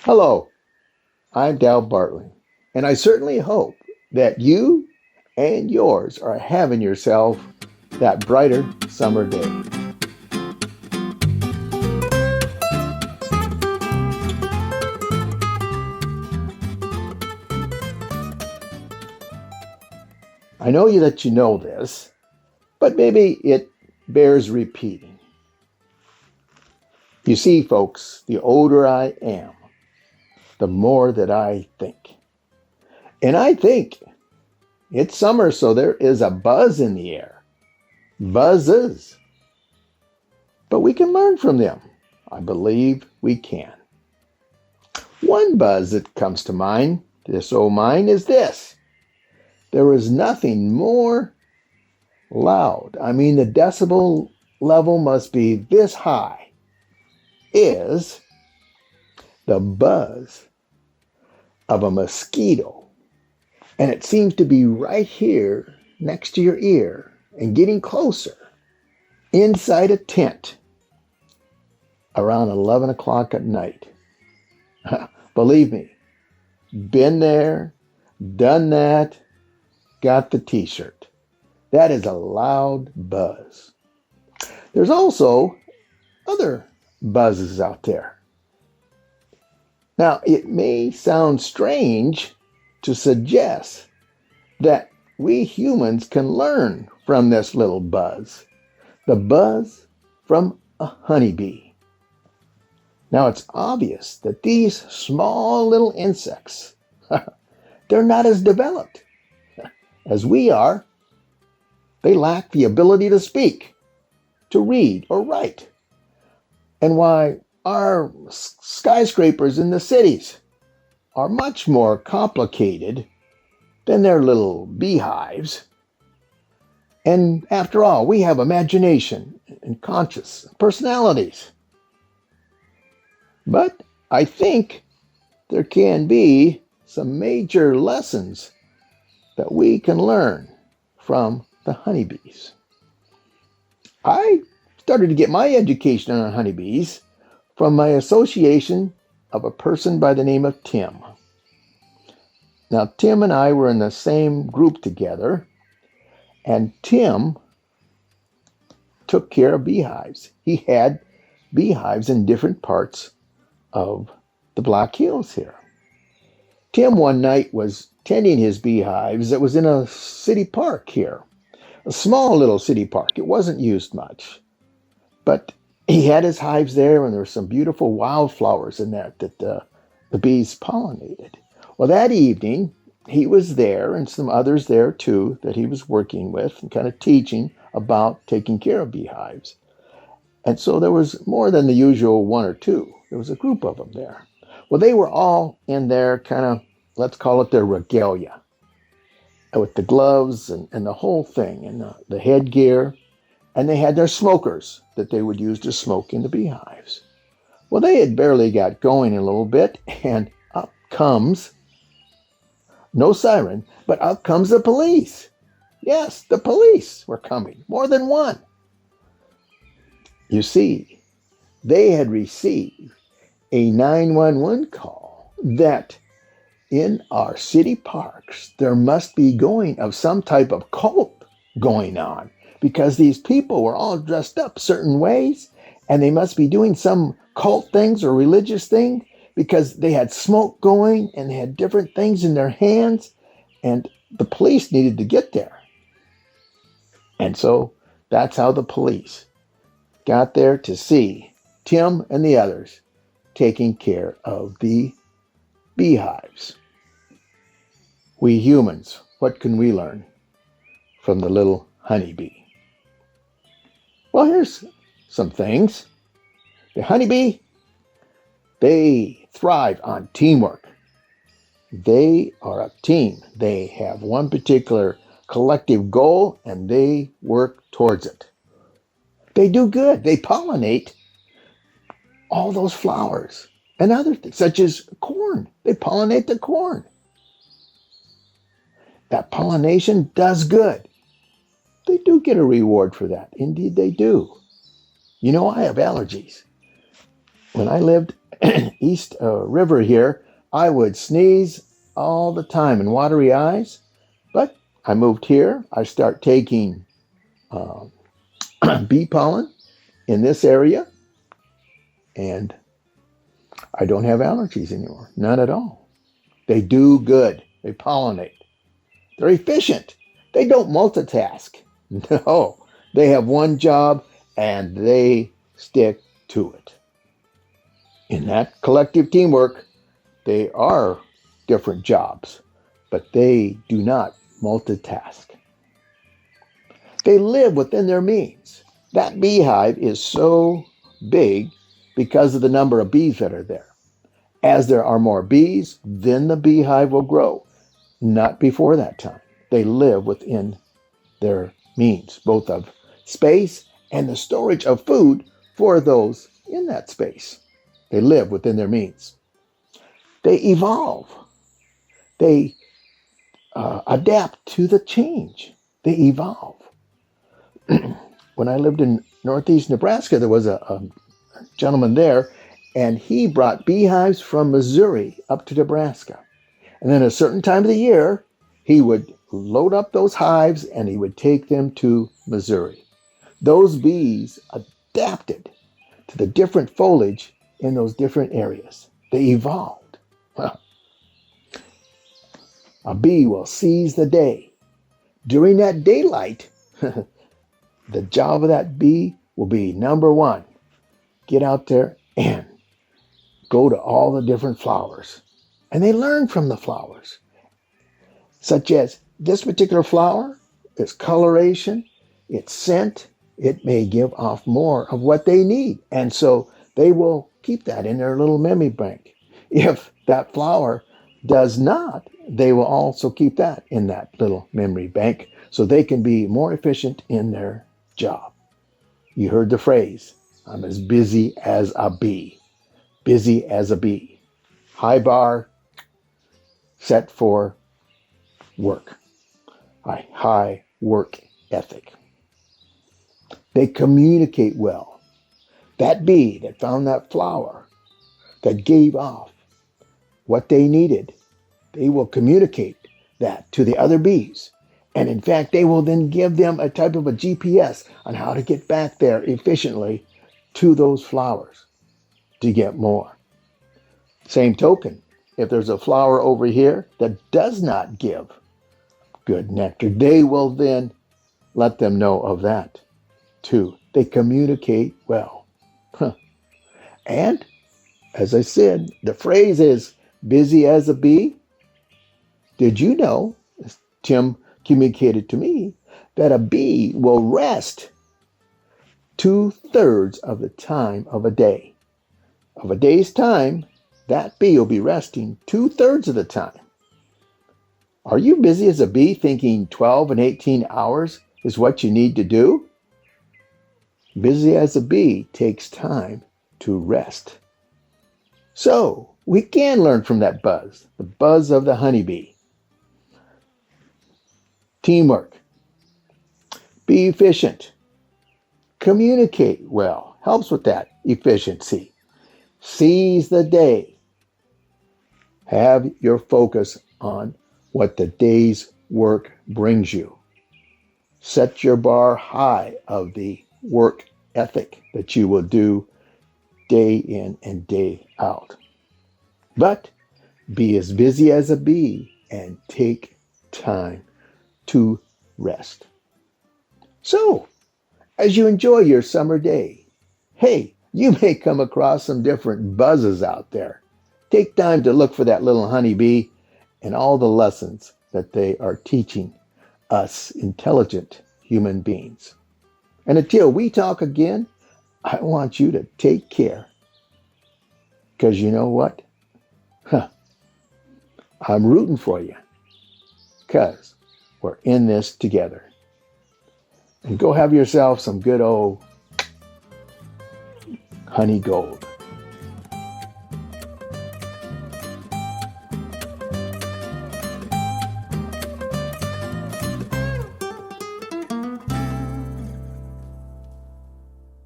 Hello, I'm Bartling, and I certainly hope that you and yours are having yourself that brighter summer day. I know that you know this, but maybe it bears repeating. You see, folks, the older I am, the more that I think. And I think it's summer, so there is a buzz in the air. Buzzes. But we can learn from them. I believe we can. One buzz that comes to mind, this old mine, is this. There is nothing more loud. I mean, the decibel level must be this high. Is the buzz of a mosquito. And it seems to be right here next to your ear and getting closer inside a tent around 11 o'clock at night. Believe me, been there, done that, got the t-shirt. That is a loud buzz. There's also other buzzes out there. Now, it may sound strange to suggest that we humans can learn from this little buzz, the buzz from a honeybee. Now, it's obvious that these small little insects, they're not as developed as we are. They lack the ability to speak, to read or write. And why our skyscrapers in the cities are much more complicated than their little beehives. And after all, we have imagination and conscious personalities. But I think there can be some major lessons that we can learn from the honeybees. I started to get my education on honeybees from my association of a person by the name of Tim. Now, Tim and I were in the same group together, and Tim took care of beehives. He had beehives in different parts of the Black Hills here. Tim one night was tending his beehives that was in a city park here, a small little city park. It wasn't used much, but he had his hives there, and there were some beautiful wildflowers in there that the bees pollinated. Well, that evening, he was there, and some others there too that he was working with and kind of teaching about taking care of beehives. And so there was more than the usual one or two. There was a group of them there. Well, they were all in their kind of, let's call it their regalia, with the gloves and the whole thing, and the headgear. And they had their smokers that they would use to smoke in the beehives. Well, they had barely got going a little bit, and up comes, no siren, but up comes the police. Yes, the police were coming, more than one. You see, they had received a 911 call that in our city parks there must be going of some type of cult going on, because these people were all dressed up certain ways, and they must be doing some cult things or religious thing, because they had smoke going and they had different things in their hands, and the police needed to get there. And so that's how the police got there to see Tim and the others taking care of the beehives. We humans, what can we learn from the little honeybee? Well, here's some things. The honeybee, they thrive on teamwork. They are a team. They have one particular collective goal, and they work towards it. They do good. They pollinate all those flowers and other things, such as corn. They pollinate the corn. That pollination does good. They do get a reward for that. Indeed, they do. You know, I have allergies. When I lived East River here, I would sneeze all the time and watery eyes. But I moved here. I start taking uh, bee pollen in this area, and I don't have allergies anymore. None at all. They do good. They pollinate. They're efficient. They don't multitask. No, they have one job and they stick to it. In that collective teamwork, they are different jobs, but they do not multitask. They live within their means. That beehive is so big because of the number of bees that are there. As there are more bees, then the beehive will grow. Not before that time. They live within their means, both of space and the storage of food for those in that space. They live within their means. They evolve. They adapt to the change. They evolve. When I lived in northeast Nebraska, there was a gentleman there, and he brought beehives from Missouri up to Nebraska. And then at a certain time of the year, he would load up those hives and he would take them to Missouri. Those bees adapted to the different foliage in those different areas. They evolved. Well, a bee will seize the day. During that daylight, the job of that bee will be number one, get out there and go to all the different flowers. And they learn from the flowers, such as this particular flower, its coloration, its scent, it may give off more of what they need. And so they will keep that in their little memory bank. If that flower does not, they will also keep that in that little memory bank so they can be more efficient in their job. You heard the phrase, I'm as busy as a bee. Busy as a bee. High bar set for work. High work ethic. They communicate well. That bee that found that flower, that gave off what they needed, they will communicate that to the other bees. And in fact, they will then give them a type of a GPS on how to get back there efficiently to those flowers to get more. Same token, if there's a flower over here that does not give good nectar, they will then let them know of that too. They communicate well. And as I said, the phrase is busy as a bee. Did you know, as Tim communicated to me, that a bee will rest 2/3 of the time of a day? Of a day's time, that bee will be resting 2/3 of the time. Are you busy as a bee thinking 12 and 18 hours is what you need to do? Busy as a bee takes time to rest. So we can learn from that buzz, the buzz of the honeybee. Teamwork. Be efficient. Communicate well. Helps with that efficiency. Seize the day. Have your focus on what the day's work brings you. Set your bar high of the work ethic that you will do day in and day out. But be as busy as a bee and take time to rest. So, as you enjoy your summer day, hey, you may come across some different buzzes out there. Take time to look for that little honeybee and all the lessons that they are teaching us intelligent human beings. And until we talk again, I want you to take care. Because you know what? I'm rooting for you. Because we're in this together. And go have yourself some good old honey gold.